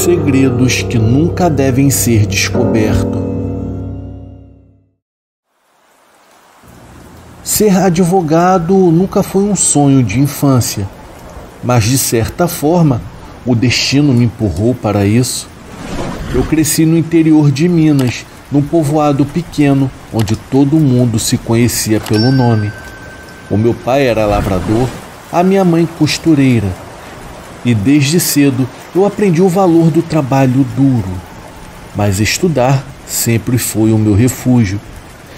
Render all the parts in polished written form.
Segredos que nunca devem ser descobertos. Ser advogado nunca foi um sonho de infância, mas de certa forma o destino me empurrou para isso. Eu cresci no interior de Minas, num povoado pequeno, onde todo mundo se conhecia pelo nome. O meu pai era lavrador, a minha mãe costureira. E desde cedo eu aprendi o valor do trabalho duro. Mas estudar sempre foi o meu refúgio.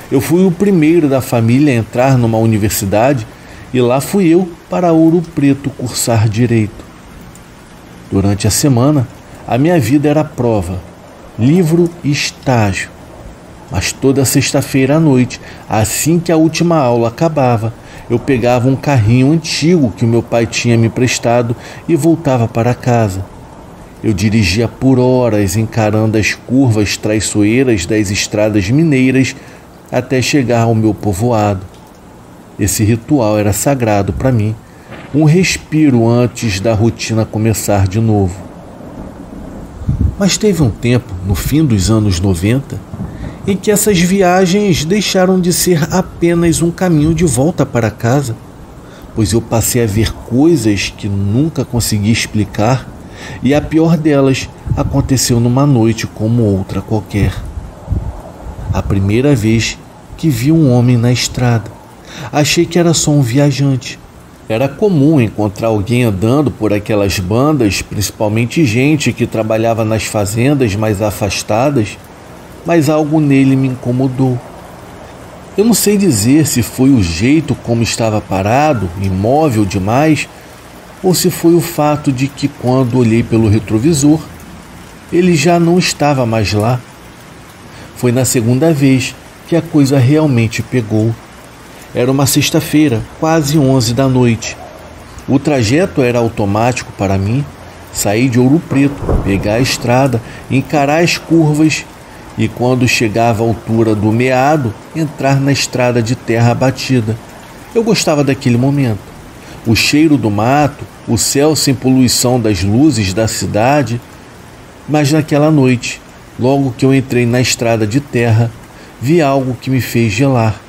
Eu fui o primeiro da família a entrar numa universidade e lá fui eu para Ouro Preto cursar Direito. Durante a semana, a minha vida era prova, livro e estágio. Mas toda sexta-feira à noite, assim que a última aula acabava, eu pegava um carrinho antigo que o meu pai tinha me emprestado e voltava para casa. Eu dirigia por horas encarando as curvas traiçoeiras das estradas mineiras até chegar ao meu povoado. Esse ritual era sagrado para mim, um respiro antes da rotina começar de novo. Mas teve um tempo, no fim dos anos 90, em que essas viagens deixaram de ser apenas um caminho de volta para casa, pois eu passei a ver coisas que nunca consegui explicar, e a pior delas aconteceu numa noite como outra qualquer. A primeira vez que vi um homem na estrada, achei que era só um viajante. Era comum encontrar alguém andando por aquelas bandas, principalmente gente que trabalhava nas fazendas mais afastadas, mas algo nele me incomodou. Eu não sei dizer se foi o jeito como estava parado, imóvel demais, ou se foi o fato de que quando olhei pelo retrovisor, ele já não estava mais lá. Foi na segunda vez que a coisa realmente pegou. Era uma sexta-feira, quase 11 da noite. O trajeto era automático para mim, sair de Ouro Preto, pegar a estrada, encarar as curvas e quando chegava à altura do meado, entrar na estrada de terra batida. Eu gostava daquele momento. O cheiro do mato, o céu sem poluição das luzes da cidade. Mas naquela noite, logo que eu entrei na estrada de terra, vi algo que me fez gelar.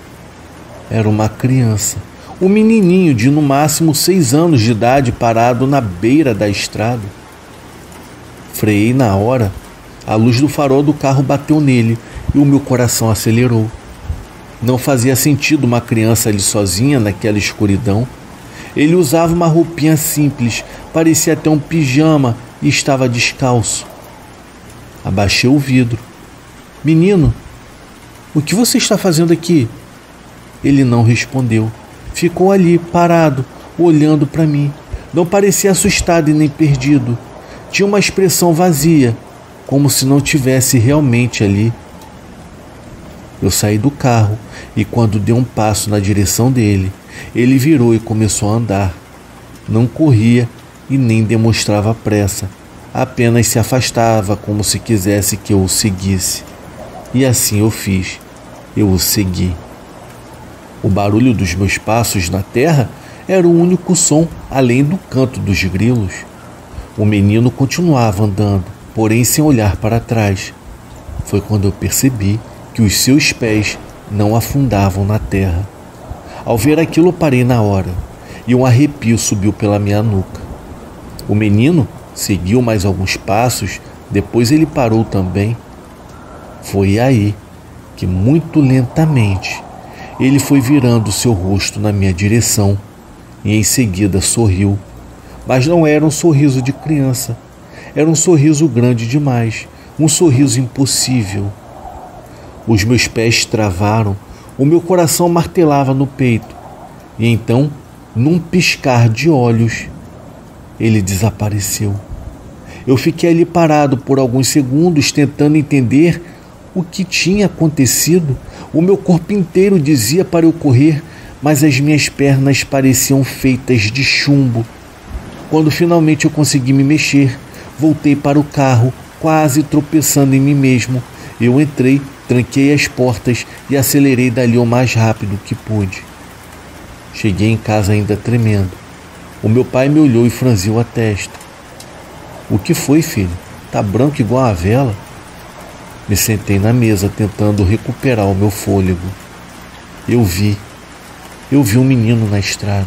Era uma criança, um menininho de no máximo 6 anos de idade parado na beira da estrada. Freiei na hora, a luz do farol do carro bateu nele e o meu coração acelerou. Não fazia sentido uma criança ali sozinha naquela escuridão. Ele usava uma roupinha simples, parecia até um pijama e estava descalço. Abaixei o vidro. Menino, o que você está fazendo aqui? Ele não respondeu. Ficou ali, parado, olhando para mim. Não parecia assustado e nem perdido. Tinha uma expressão vazia, como se não tivesse realmente ali. Eu saí do carro e quando dei um passo na direção dele, ele virou e começou a andar. Não corria e nem demonstrava pressa. Apenas se afastava como se quisesse que eu o seguisse. E assim eu fiz. Eu o segui. O barulho dos meus passos na terra era o único som além do canto dos grilos. O menino continuava andando, porém sem olhar para trás. Foi quando eu percebi que os seus pés não afundavam na terra. Ao ver aquilo, eu parei na hora e um arrepio subiu pela minha nuca. O menino seguiu mais alguns passos, depois ele parou também. Foi aí que, muito lentamente, ele foi virando seu rosto na minha direção e em seguida sorriu. Mas não era um sorriso de criança. Era um sorriso grande demais, um sorriso impossível. Os meus pés travaram, o meu coração martelava no peito. E então, num piscar de olhos, ele desapareceu. Eu fiquei ali parado por alguns segundos tentando entender o que tinha acontecido. O meu corpo inteiro dizia para eu correr, mas as minhas pernas pareciam feitas de chumbo. Quando finalmente eu consegui me mexer, voltei para o carro, quase tropeçando em mim mesmo. Eu entrei, tranquei as portas e acelerei dali o mais rápido que pude. Cheguei em casa ainda tremendo. O meu pai me olhou e franziu a testa. "O que foi, filho? tá branco igual a vela. Me sentei na mesa tentando recuperar o meu fôlego. Eu vi um menino na estrada.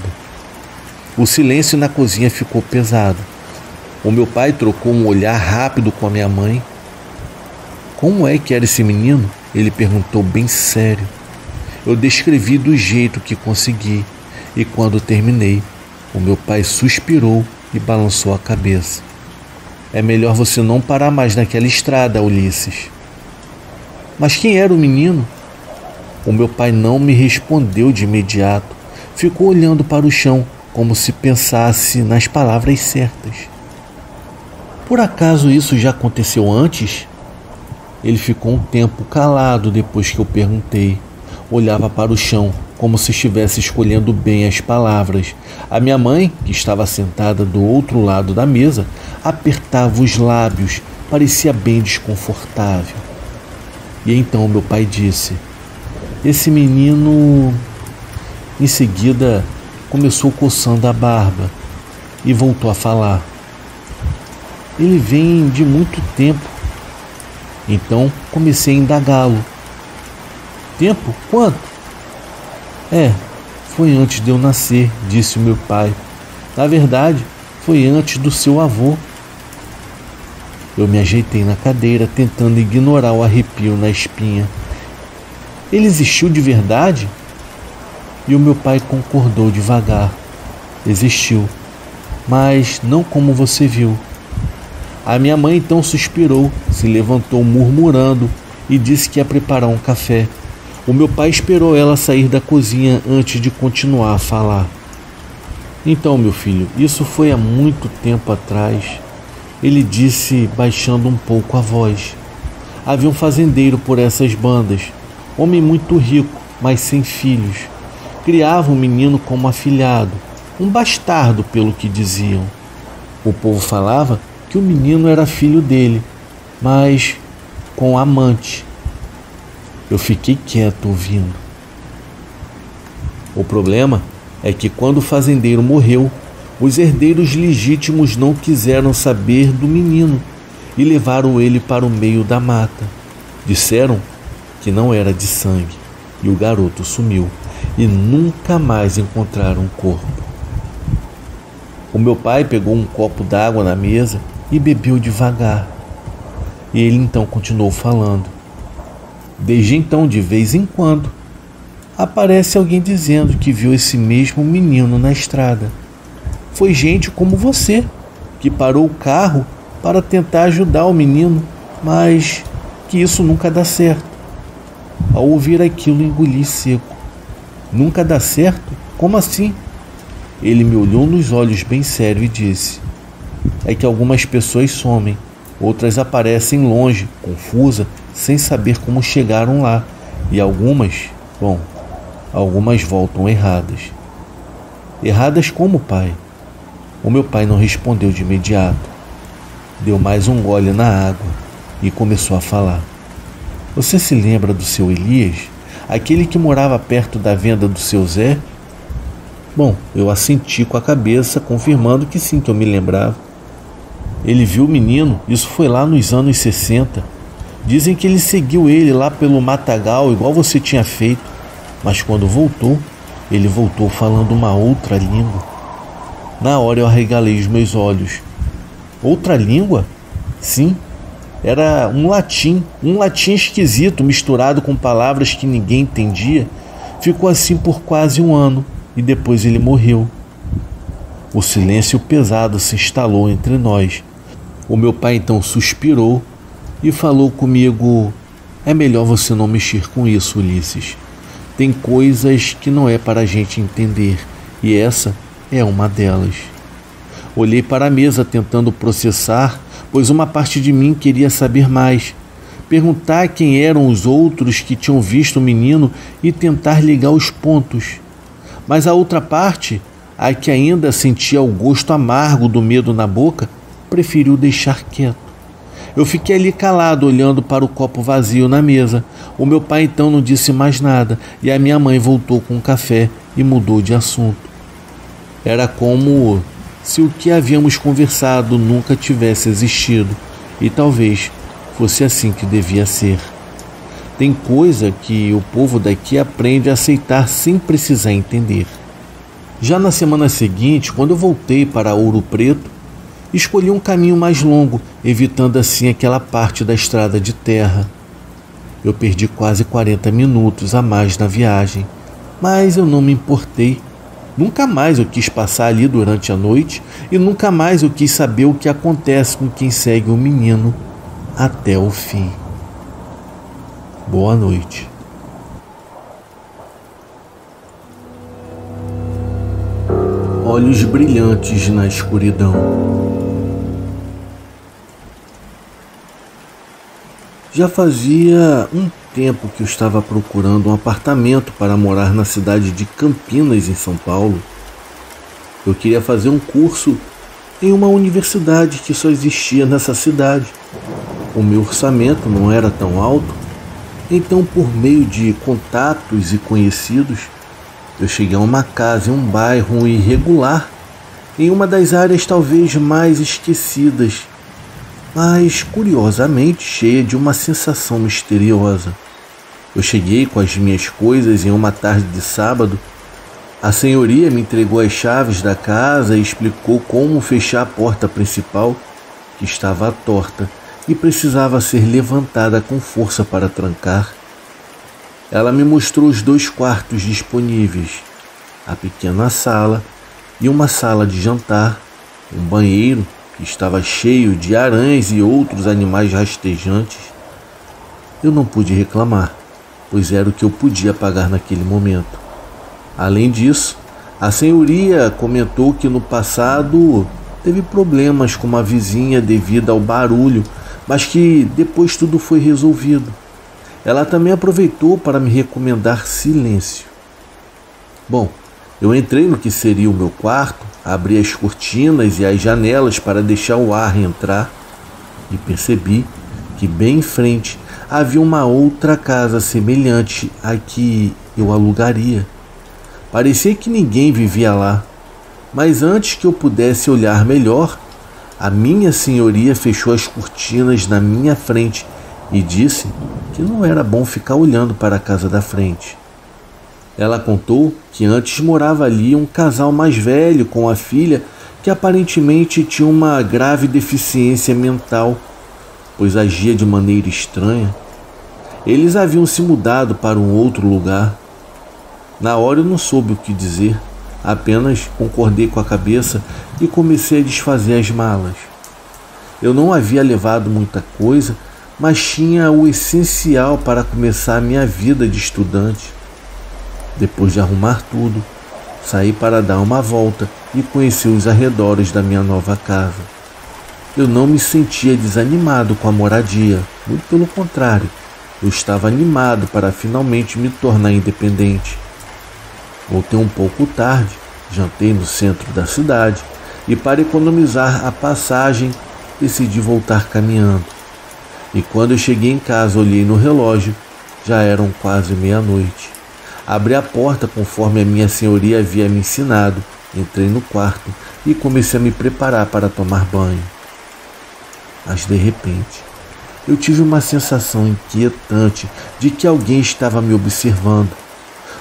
O silêncio na cozinha ficou pesado. O meu pai trocou um olhar rápido com a minha mãe. Como é que era esse menino? Ele perguntou bem sério. Eu descrevi do jeito que consegui e quando terminei, o meu pai suspirou e balançou a cabeça. É melhor você não parar mais naquela estrada, Ulisses. Mas quem era o menino? O meu pai não me respondeu de imediato. Ficou olhando para o chão, como se pensasse nas palavras certas. Por acaso isso já aconteceu antes? Ele ficou um tempo calado depois que eu perguntei. Olhava para o chão, como se estivesse escolhendo bem as palavras. A minha mãe, que estava sentada do outro lado da mesa, apertava os lábios, parecia bem desconfortável. E então meu pai disse: esse menino... Em seguida, começou coçando a barba e voltou a falar. Ele vem de muito tempo. Então comecei a indagá-lo. Tempo? Quanto? Foi antes de eu nascer, disse o meu pai. Na verdade, foi antes do seu avô. Eu me ajeitei na cadeira, tentando ignorar o arrepio na espinha. Ele existiu de verdade? E o meu pai concordou devagar. Existiu, mas não como você viu. A minha mãe então suspirou, se levantou murmurando e disse que ia preparar um café. O meu pai esperou ela sair da cozinha antes de continuar a falar. Então, meu filho, isso foi há muito tempo atrás. Ele disse, baixando um pouco a voz. Havia um fazendeiro por essas bandas, homem muito rico, mas sem filhos. Criava um menino como afilhado, um bastardo pelo que diziam. O povo falava que o menino era filho dele, mas com amante. Eu fiquei quieto ouvindo. O problema é que quando o fazendeiro morreu, os herdeiros legítimos não quiseram saber do menino e levaram ele para o meio da mata. Disseram que não era de sangue e o garoto sumiu e nunca mais encontraram o corpo. O meu pai pegou um copo d'água na mesa e bebeu devagar. E ele então continuou falando. Desde então, de vez em quando, aparece alguém dizendo que viu esse mesmo menino na estrada. Foi gente como você, que parou o carro para tentar ajudar o menino, mas que isso nunca dá certo. Ao ouvir aquilo, engoli seco. Nunca dá certo? Como assim? Ele me olhou nos olhos bem sério e disse: é que algumas pessoas somem, outras aparecem longe, confusa, sem saber como chegaram lá, e algumas voltam erradas. Erradas como, pai? O meu pai não respondeu de imediato. Deu mais um gole na água e começou a falar. Você se lembra do seu Elias? Aquele que morava perto da venda do seu Zé? Bom, eu assenti com a cabeça, confirmando que sim, que eu me lembrava. Ele viu o menino, isso foi lá nos anos 60. Dizem que ele seguiu ele lá pelo matagal, igual você tinha feito. Mas quando voltou, ele voltou falando uma outra língua. Na hora eu arregalei os meus olhos. Outra língua? Sim, era um latim esquisito, misturado com palavras que ninguém entendia. Ficou assim por quase um ano e depois ele morreu. O silêncio pesado se instalou entre nós. O meu pai então suspirou e falou comigo: é melhor você não mexer com isso, Ulisses. Tem coisas que não é para a gente entender, e essa é uma delas. Olhei para a mesa tentando processar, pois uma parte de mim queria saber mais. Perguntar quem eram os outros que tinham visto o menino e tentar ligar os pontos. Mas a outra parte, a que ainda sentia o gosto amargo do medo na boca, preferiu deixar quieto. Eu fiquei ali calado, olhando para o copo vazio na mesa. O meu pai então não disse mais nada e a minha mãe voltou com o café e mudou de assunto. Era como se o que havíamos conversado nunca tivesse existido. E talvez fosse assim que devia ser. Tem coisa que o povo daqui aprende a aceitar sem precisar entender. Já na semana seguinte, quando eu voltei para Ouro Preto, escolhi um caminho mais longo, evitando assim aquela parte da estrada de terra. Eu perdi quase 40 minutos a mais na viagem, mas eu não me importei. Nunca mais eu quis passar ali durante a noite e nunca mais eu quis saber o que acontece com quem segue o menino até o fim. Boa noite. Olhos brilhantes na escuridão. Já fazia um tempo que eu estava procurando um apartamento para morar na cidade de Campinas, em São Paulo. Eu queria fazer um curso em uma universidade que só existia nessa cidade. O meu orçamento não era tão alto, então por meio de contatos e conhecidos, eu cheguei a uma casa em um bairro irregular, em uma das áreas talvez mais esquecidas, mas curiosamente cheia de uma sensação misteriosa. Eu cheguei com as minhas coisas em uma tarde de sábado. A senhoria me entregou as chaves da casa e explicou como fechar a porta principal, que estava torta e precisava ser levantada com força para trancar. Ela me mostrou os 2 quartos disponíveis, a pequena sala e uma sala de jantar, um banheiro que estava cheio de aranhas e outros animais rastejantes. Eu não pude reclamar, pois era o que eu podia pagar naquele momento. Além disso, a senhoria comentou que no passado teve problemas com uma vizinha devido ao barulho, mas que depois tudo foi resolvido. Ela também aproveitou para me recomendar silêncio. Bom, eu entrei no que seria o meu quarto, abri as cortinas e as janelas para deixar o ar entrar e percebi que bem em frente havia uma outra casa semelhante à que eu alugaria. Parecia que ninguém vivia lá, mas antes que eu pudesse olhar melhor, a minha senhoria fechou as cortinas na minha frente e disse que não era bom ficar olhando para a casa da frente. Ela contou que antes morava ali um casal mais velho com a filha que aparentemente tinha uma grave deficiência mental, pois agia de maneira estranha. Eles haviam se mudado para um outro lugar. Na hora eu não soube o que dizer, apenas concordei com a cabeça e comecei a desfazer as malas. Eu não havia levado muita coisa, mas tinha o essencial para começar a minha vida de estudante. Depois de arrumar tudo, saí para dar uma volta e conhecer os arredores da minha nova casa. Eu não me sentia desanimado com a moradia, muito pelo contrário, eu estava animado para finalmente me tornar independente. Voltei um pouco tarde, jantei no centro da cidade e, para economizar a passagem, decidi voltar caminhando. E quando eu cheguei em casa, olhei no relógio, já eram quase meia-noite. Abri a porta conforme a minha senhoria havia me ensinado, entrei no quarto e comecei a me preparar para tomar banho. Mas de repente, eu tive uma sensação inquietante de que alguém estava me observando.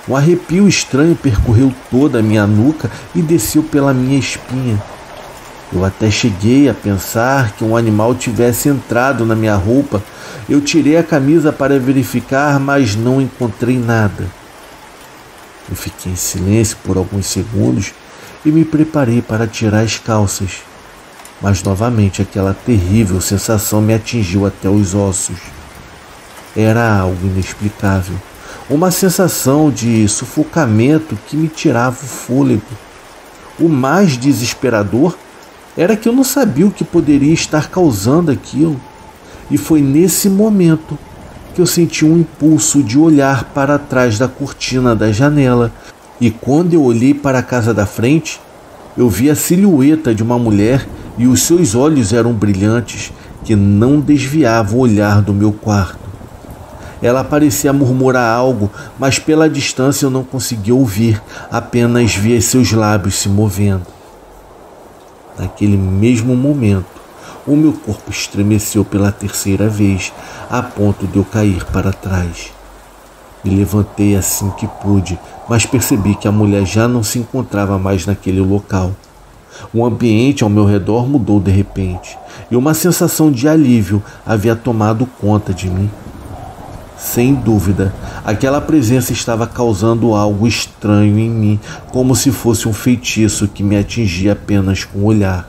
Um arrepio estranho percorreu toda a minha nuca e desceu pela minha espinha. Eu até cheguei a pensar que um animal tivesse entrado na minha roupa. Eu tirei a camisa para verificar, mas não encontrei nada. Eu fiquei em silêncio por alguns segundos e me preparei para tirar as calças. Mas novamente aquela terrível sensação me atingiu até os ossos. Era algo inexplicável. Uma sensação de sufocamento que me tirava o fôlego. O mais desesperador era que eu não sabia o que poderia estar causando aquilo. E foi nesse momento que eu senti um impulso de olhar para trás da cortina da janela. E quando eu olhei para a casa da frente, eu vi a silhueta de uma mulher e os seus olhos eram brilhantes, que não desviavam o olhar do meu quarto. Ela parecia murmurar algo, mas pela distância eu não conseguia ouvir, apenas via seus lábios se movendo. Naquele mesmo momento, O meu corpo estremeceu pela terceira vez, a ponto de eu cair para trás. Me levantei assim que pude, mas percebi que a mulher já não se encontrava mais naquele local. O ambiente ao meu redor mudou de repente, e uma sensação de alívio havia tomado conta de mim. Sem dúvida, aquela presença estava causando algo estranho em mim, como se fosse um feitiço que me atingia apenas com o olhar.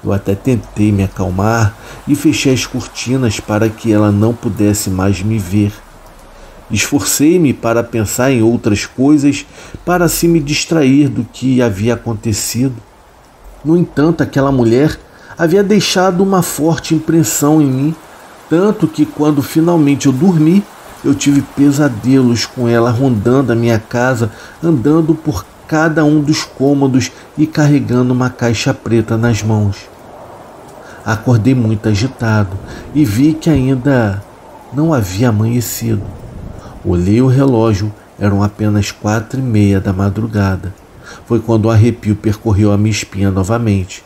Eu até tentei me acalmar e fechei as cortinas para que ela não pudesse mais me ver. Esforcei-me para pensar em outras coisas, para assim me distrair do que havia acontecido. No entanto, aquela mulher havia deixado uma forte impressão em mim, tanto que quando finalmente eu dormi, eu tive pesadelos com ela rondando a minha casa, andando por cada um dos cômodos e carregando uma caixa preta nas mãos. Acordei muito agitado e vi que ainda não havia amanhecido. Olhei o relógio, eram apenas 4:30 da madrugada. Foi quando o arrepio percorreu a minha espinha novamente,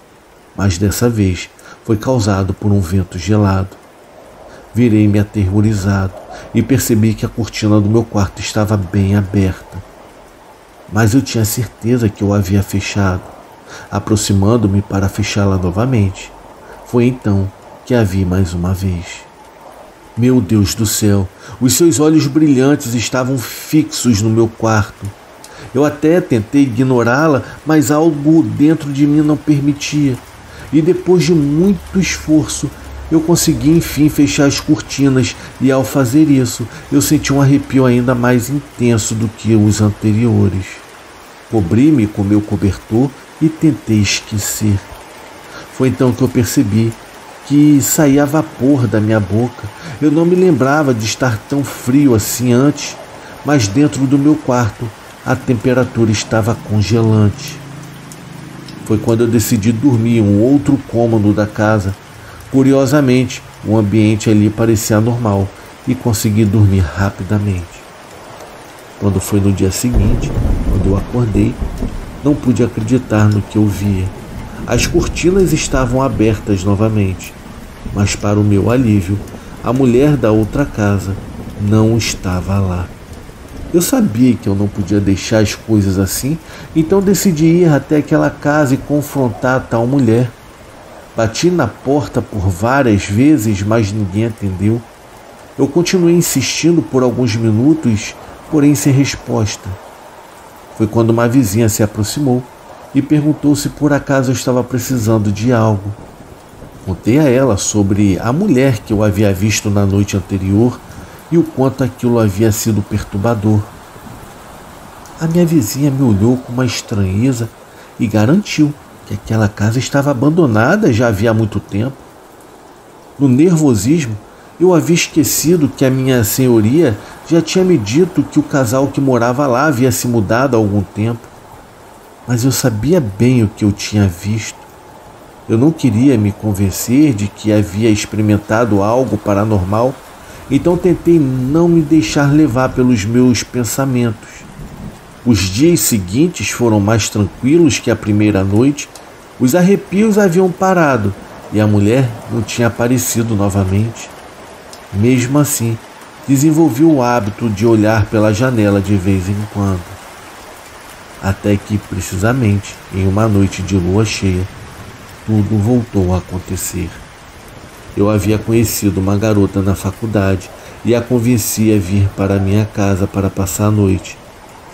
mas dessa vez foi causado por um vento gelado. Virei-me aterrorizado e percebi que a cortina do meu quarto estava bem aberta. Mas eu tinha certeza que eu havia fechado. Aproximando-me para fechá-la novamente, foi então que a vi mais uma vez. Meu Deus do céu, os seus olhos brilhantes estavam fixos no meu quarto. Eu até tentei ignorá-la, mas algo dentro de mim não permitia. E depois de muito esforço, eu consegui enfim fechar as cortinas e ao fazer isso, eu senti um arrepio ainda mais intenso do que os anteriores. Cobri-me com meu cobertor e tentei esquecer. Foi então que eu percebi que saía vapor da minha boca. Eu não me lembrava de estar tão frio assim antes, mas dentro do meu quarto a temperatura estava congelante. Foi quando eu decidi dormir em um outro cômodo da casa. Curiosamente, o ambiente ali parecia normal e consegui dormir rapidamente. Quando foi no dia seguinte, quando eu acordei, não pude acreditar no que eu via. As cortinas estavam abertas novamente, mas para o meu alívio, a mulher da outra casa não estava lá. Eu sabia que eu não podia deixar as coisas assim, então decidi ir até aquela casa e confrontar a tal mulher. Bati na porta por várias vezes, mas ninguém atendeu. Eu continuei insistindo por alguns minutos, porém sem resposta. Foi quando uma vizinha se aproximou e perguntou se por acaso eu estava precisando de algo. Contei a ela sobre a mulher que eu havia visto na noite anterior e o quanto aquilo havia sido perturbador. A minha vizinha me olhou com uma estranheza e garantiu que aquela casa estava abandonada já havia muito tempo. No nervosismo, eu havia esquecido que a minha senhoria já tinha me dito que o casal que morava lá havia se mudado há algum tempo. Mas eu sabia bem o que eu tinha visto. Eu não queria me convencer de que havia experimentado algo paranormal, então tentei não me deixar levar pelos meus pensamentos. Os dias seguintes foram mais tranquilos que a primeira noite. Os arrepios haviam parado e a mulher não tinha aparecido novamente. Mesmo assim, desenvolvi o hábito de olhar pela janela de vez em quando. Até que, precisamente, em uma noite de lua cheia, tudo voltou a acontecer. Eu havia conhecido uma garota na faculdade e a convenci a vir para minha casa para passar a noite.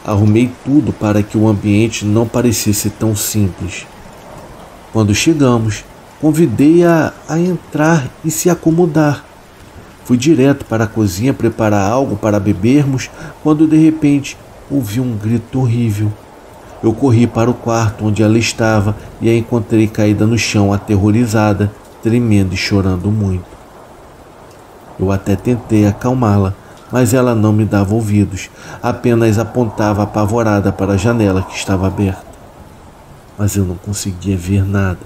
Arrumei tudo para que o ambiente não parecesse tão simples. Quando chegamos, convidei-a a entrar e se acomodar. Fui direto para a cozinha preparar algo para bebermos, quando de repente ouvi um grito horrível. Eu corri para o quarto onde ela estava e a encontrei caída no chão, aterrorizada, tremendo e chorando muito. Eu até tentei acalmá-la, mas ela não me dava ouvidos, apenas apontava apavorada para a janela que estava aberta. Mas eu não conseguia ver nada.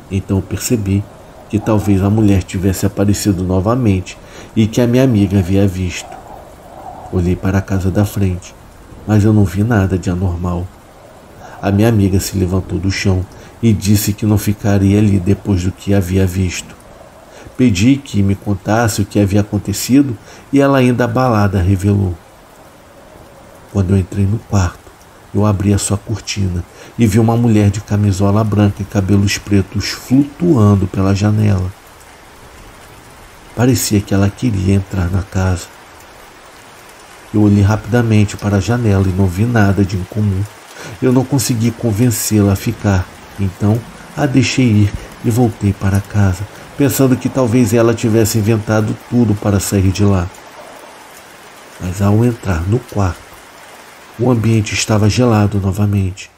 Então eu percebi que talvez a mulher tivesse aparecido novamente e que a minha amiga havia visto. Olhei para a casa da frente, mas eu não vi nada de anormal. A minha amiga se levantou do chão e disse que não ficaria ali depois do que havia visto. Pedi que me contasse o que havia acontecido e ela, ainda abalada, revelou. Quando eu entrei no quarto, eu abri a sua cortina e vi uma mulher de camisola branca e cabelos pretos flutuando pela janela. Parecia que ela queria entrar na casa. Eu olhei rapidamente para a janela e não vi nada de incomum. Eu não consegui convencê-la a ficar, então a deixei ir e voltei para casa, pensando que talvez ela tivesse inventado tudo para sair de lá. Mas ao entrar no quarto, o ambiente estava gelado novamente.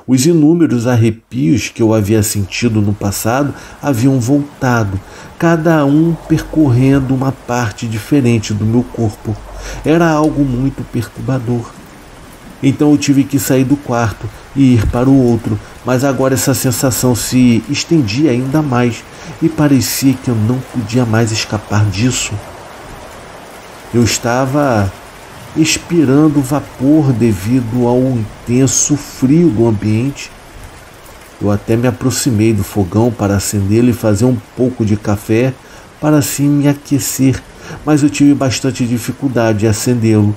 Os inúmeros arrepios que eu havia sentido no passado haviam voltado, cada um percorrendo uma parte diferente do meu corpo. Era algo muito perturbador. Então eu tive que sair do quarto e ir para o outro, mas agora essa sensação se estendia ainda mais e parecia que eu não podia mais escapar disso. Eu estava expirando vapor devido ao intenso frio do ambiente. Eu até me aproximei do fogão para acendê-lo e fazer um pouco de café para assim me aquecer, mas eu tive bastante dificuldade em acendê-lo.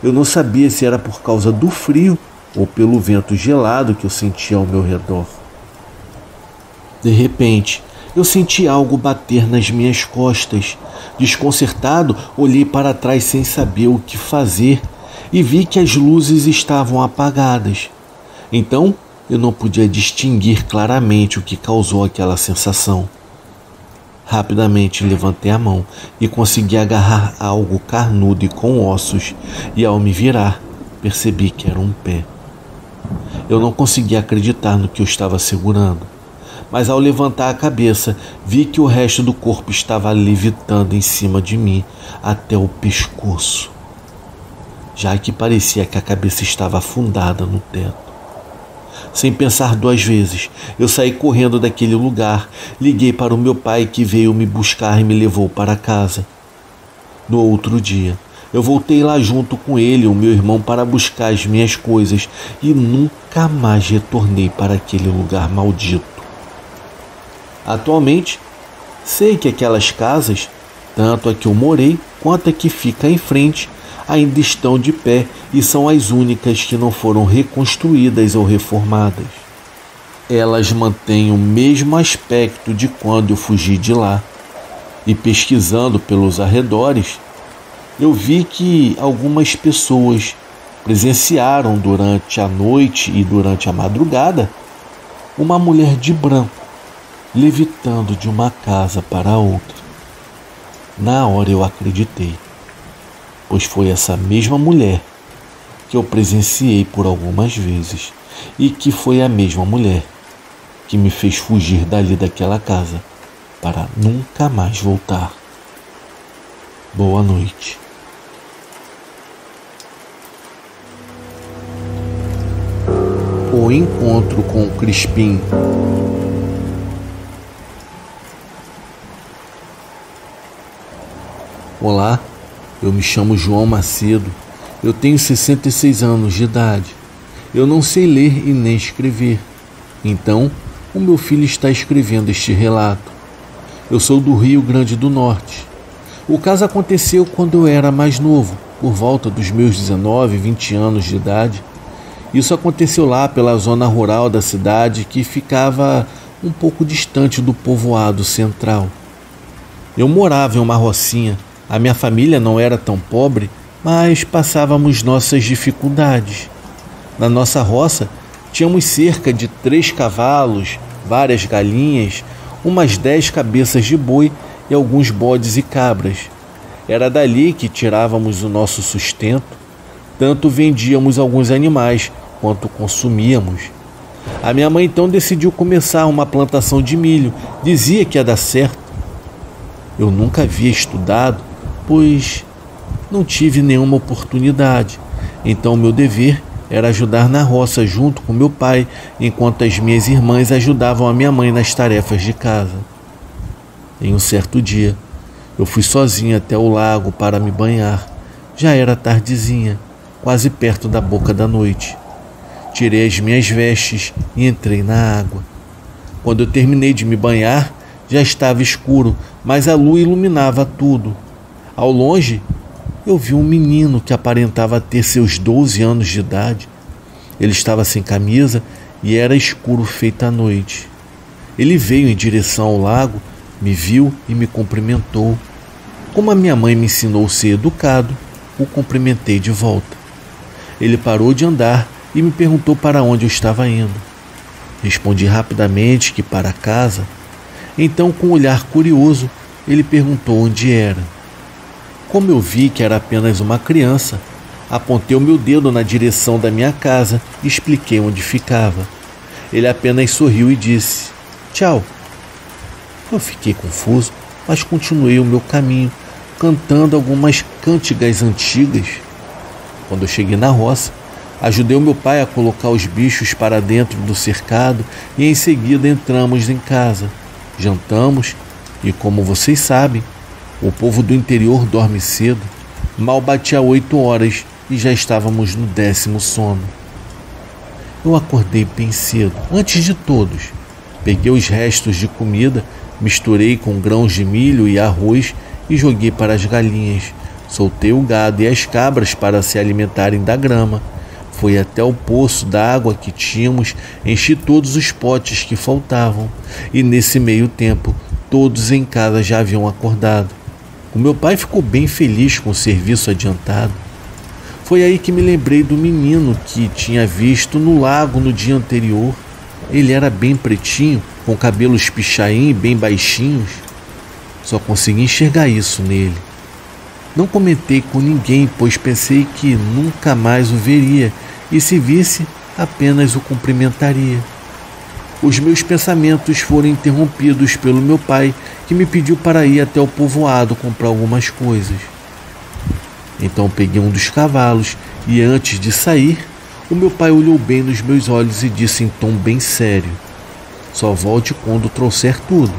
Eu não sabia se era por causa do frio ou pelo vento gelado que eu sentia ao meu redor. De repente, eu senti algo bater nas minhas costas. Desconcertado, olhei para trás sem saber o que fazer e vi que as luzes estavam apagadas. Então, eu não podia distinguir claramente o que causou aquela sensação. Rapidamente levantei a mão e consegui agarrar algo carnudo e com ossos, e ao me virar, percebi que era um pé. Eu não conseguia acreditar no que eu estava segurando, mas ao levantar a cabeça, vi que o resto do corpo estava levitando em cima de mim até o pescoço, já que parecia que a cabeça estava afundada no teto. Sem pensar duas vezes, eu saí correndo daquele lugar, liguei para o meu pai que veio me buscar e me levou para casa. No outro dia, eu voltei lá junto com ele e o meu irmão para buscar as minhas coisas e nunca mais retornei para aquele lugar maldito. Atualmente, sei que aquelas casas, tanto a que eu morei quanto a que fica em frente, ainda estão de pé e são as únicas que não foram reconstruídas ou reformadas. Elas mantêm o mesmo aspecto de quando eu fugi de lá. E pesquisando pelos arredores, eu vi que algumas pessoas presenciaram durante a noite e durante a madrugada uma mulher de branco levitando de uma casa para outra. Na hora eu acreditei, pois foi essa mesma mulher que eu presenciei por algumas vezes e que foi a mesma mulher que me fez fugir dali daquela casa para nunca mais voltar. Boa noite. O encontro com o Crispim. Olá, eu me chamo João Macedo, eu tenho 66 anos de idade. Eu não sei ler e nem escrever, então o meu filho está escrevendo este relato. Eu sou do Rio Grande do Norte. O caso aconteceu quando eu era mais novo, por volta dos meus 19, 20 anos de idade. Isso aconteceu lá pela zona rural da cidade, que ficava um pouco distante do povoado central. Eu morava em uma rocinha. A minha família não era tão pobre, mas passávamos nossas dificuldades. Na nossa roça, tínhamos cerca de 3 cavalos, várias galinhas, umas 10 cabeças de boi e alguns bodes e cabras. Era dali que tirávamos o nosso sustento. Tanto vendíamos alguns animais quanto consumíamos. A minha mãe então decidiu começar uma plantação de milho. Dizia que ia dar certo. Eu nunca havia estudado, pois não tive nenhuma oportunidade. Então meu dever era ajudar na roça junto com meu pai, enquanto as minhas irmãs ajudavam a minha mãe nas tarefas de casa. Em um certo dia, eu fui sozinho até o lago para me banhar. Já era tardezinha, quase perto da boca da noite. Tirei as minhas vestes e entrei na água. Quando eu terminei de me banhar, já estava escuro, mas a lua iluminava tudo. Ao longe, eu vi um menino que aparentava ter seus 12 anos de idade. Ele estava sem camisa e era escuro feito a noite. Ele veio em direção ao lago, me viu e me cumprimentou. Como a minha mãe me ensinou a ser educado, o cumprimentei de volta. Ele parou de andar e me perguntou para onde eu estava indo. Respondi rapidamente que para casa. Então, com um olhar curioso, ele perguntou onde era. Como eu vi que era apenas uma criança, apontei o meu dedo na direção da minha casa e expliquei onde ficava. Ele apenas sorriu e disse: "Tchau." Eu fiquei confuso, mas continuei o meu caminho, cantando algumas cântigas antigas. Quando eu cheguei na roça, ajudei o meu pai a colocar os bichos para dentro do cercado e em seguida entramos em casa. Jantamos e, como vocês sabem, o povo do interior dorme cedo. Mal batia 8 horas e já estávamos no 10º sono. Eu acordei bem cedo, antes de todos. Peguei os restos de comida, misturei com grãos de milho e arroz e joguei para as galinhas. Soltei o gado e as cabras para se alimentarem da grama. Fui até o poço d'água que tínhamos, enchi todos os potes que faltavam. E nesse meio tempo, todos em casa já haviam acordado. O meu pai ficou bem feliz com o serviço adiantado. Foi aí que me lembrei do menino que tinha visto no lago no dia anterior. Ele era bem pretinho, com cabelos pichain e bem baixinhos. Só consegui enxergar isso nele. Não comentei com ninguém, pois pensei que nunca mais o veria e, se visse, apenas o cumprimentaria. Os meus pensamentos foram interrompidos pelo meu pai, que me pediu para ir até o povoado comprar algumas coisas. Então peguei um dos cavalos e, antes de sair, o meu pai olhou bem nos meus olhos e disse em tom bem sério: "Só volte quando trouxer tudo."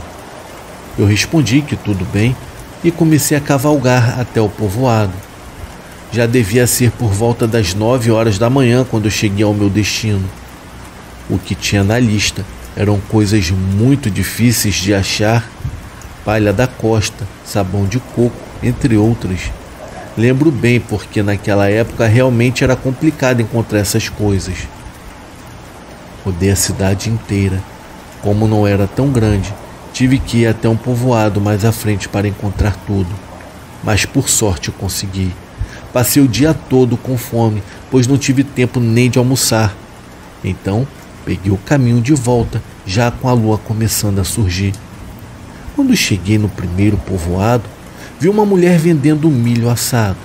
Eu respondi que tudo bem e comecei a cavalgar até o povoado. Já devia ser por volta das 9 horas da manhã quando eu cheguei ao meu destino. O que tinha na lista eram coisas muito difíceis de achar: palha da costa, sabão de coco, entre outras. Lembro bem porque naquela época realmente era complicado encontrar essas coisas. Rodei a cidade inteira. Como não era tão grande, tive que ir até um povoado mais à frente para encontrar tudo. Mas por sorte eu consegui. Passei o dia todo com fome, pois não tive tempo nem de almoçar. Então, peguei o caminho de volta, já com a lua começando a surgir. Quando cheguei no primeiro povoado, vi uma mulher vendendo milho assado.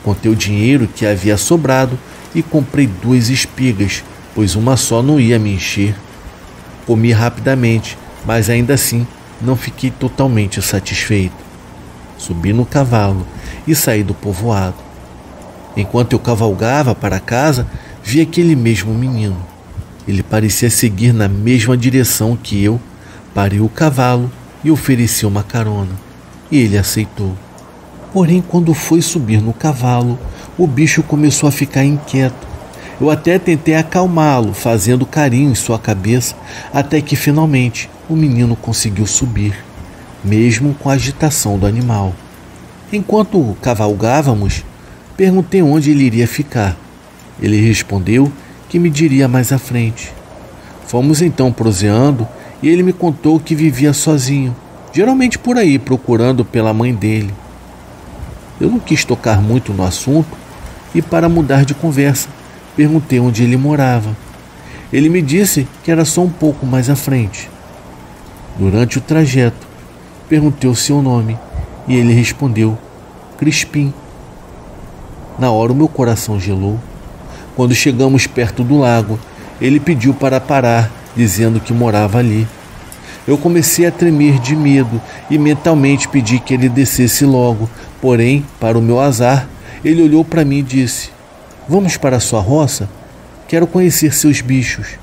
Contei o dinheiro que havia sobrado e comprei 2 espigas, pois uma só não ia me encher. Comi rapidamente, mas ainda assim não fiquei totalmente satisfeito. Subi no cavalo e saí do povoado. Enquanto eu cavalgava para casa, vi aquele mesmo menino. Ele parecia seguir na mesma direção que eu. Parei o cavalo e ofereci uma carona, e ele aceitou. Porém, quando foi subir no cavalo, o bicho começou a ficar inquieto. Eu até tentei acalmá-lo, fazendo carinho em sua cabeça, até que finalmente o menino conseguiu subir, mesmo com a agitação do animal. Enquanto cavalgávamos, perguntei onde ele iria ficar. Ele respondeu que me diria mais à frente. Fomos então proseando e ele me contou que vivia sozinho, geralmente por aí procurando pela mãe dele. Eu não quis tocar muito no assunto e, para mudar de conversa, perguntei onde ele morava. Ele me disse que era só um pouco mais à frente. Durante o trajeto, perguntei o seu nome e ele respondeu: Crispim. Na hora o meu coração gelou. Quando chegamos perto do lago, ele pediu para parar, dizendo que morava ali. Eu comecei a tremer de medo e mentalmente pedi que ele descesse logo. Porém, para o meu azar, ele olhou para mim e disse: "Vamos para a sua roça? Quero conhecer seus bichos."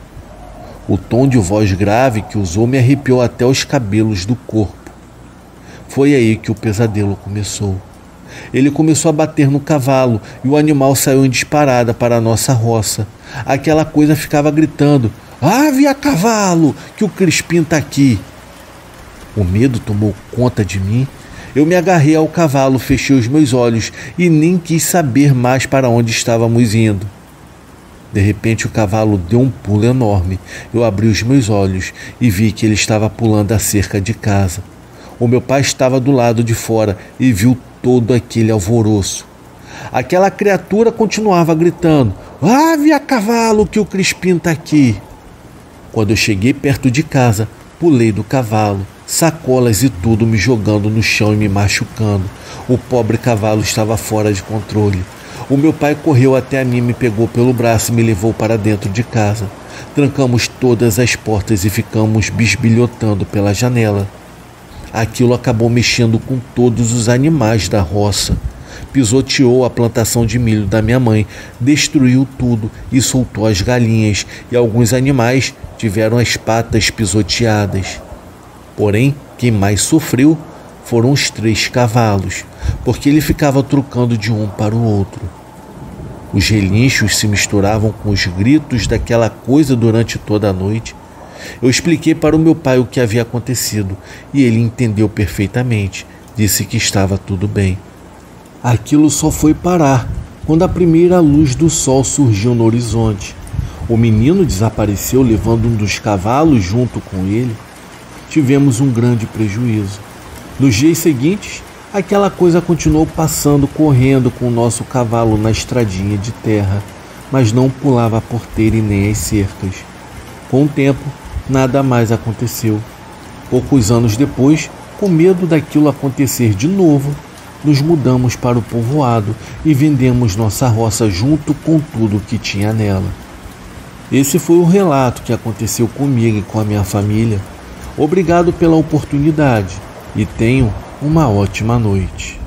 O tom de voz grave que usou me arrepiou até os cabelos do corpo. Foi aí que o pesadelo começou. Ele começou a bater no cavalo e o animal saiu em disparada para a nossa roça. Aquela coisa ficava gritando: Ave a cavalo, que o Crispim tá aqui! O medo tomou conta de mim. Eu me agarrei ao cavalo, fechei os meus olhos e nem quis saber mais para onde estávamos indo. De repente o cavalo deu um pulo enorme. Eu abri os meus olhos e vi que ele estava pulando a cerca de casa. O meu pai estava do lado de fora e viu todo aquele alvoroço. Aquela criatura continuava gritando: ave a cavalo, que o Crispim tá aqui! Quando eu cheguei perto de casa, pulei do cavalo, sacolas e tudo me jogando no chão e me machucando. O pobre cavalo estava fora de controle. O meu pai correu até a mim, me pegou pelo braço e me levou para dentro de casa. Trancamos todas as portas e ficamos bisbilhotando pela janela. Aquilo acabou mexendo com todos os animais da roça. Pisoteou a plantação de milho da minha mãe, destruiu tudo e soltou as galinhas, e alguns animais tiveram as patas pisoteadas. Porém, quem mais sofreu foram os 3 cavalos, porque ele ficava trocando de um para o outro. Os relinchos se misturavam com os gritos daquela coisa durante toda a noite. Eu expliquei para o meu pai o que havia acontecido e ele entendeu perfeitamente. Disse que estava tudo bem. Aquilo só foi parar quando a primeira luz do sol surgiu no horizonte. O menino desapareceu levando um dos cavalos junto com ele. Tivemos um grande prejuízo. Nos dias seguintes, aquela coisa continuou passando, correndo com o nosso cavalo na estradinha de terra, mas não pulava a porteira e nem as cercas. Com o tempo, nada mais aconteceu. Poucos anos depois, com medo daquilo acontecer de novo, nos mudamos para o povoado e vendemos nossa roça junto com tudo que tinha nela. Esse foi o relato que aconteceu comigo e com a minha família. Obrigado pela oportunidade e tenham uma ótima noite.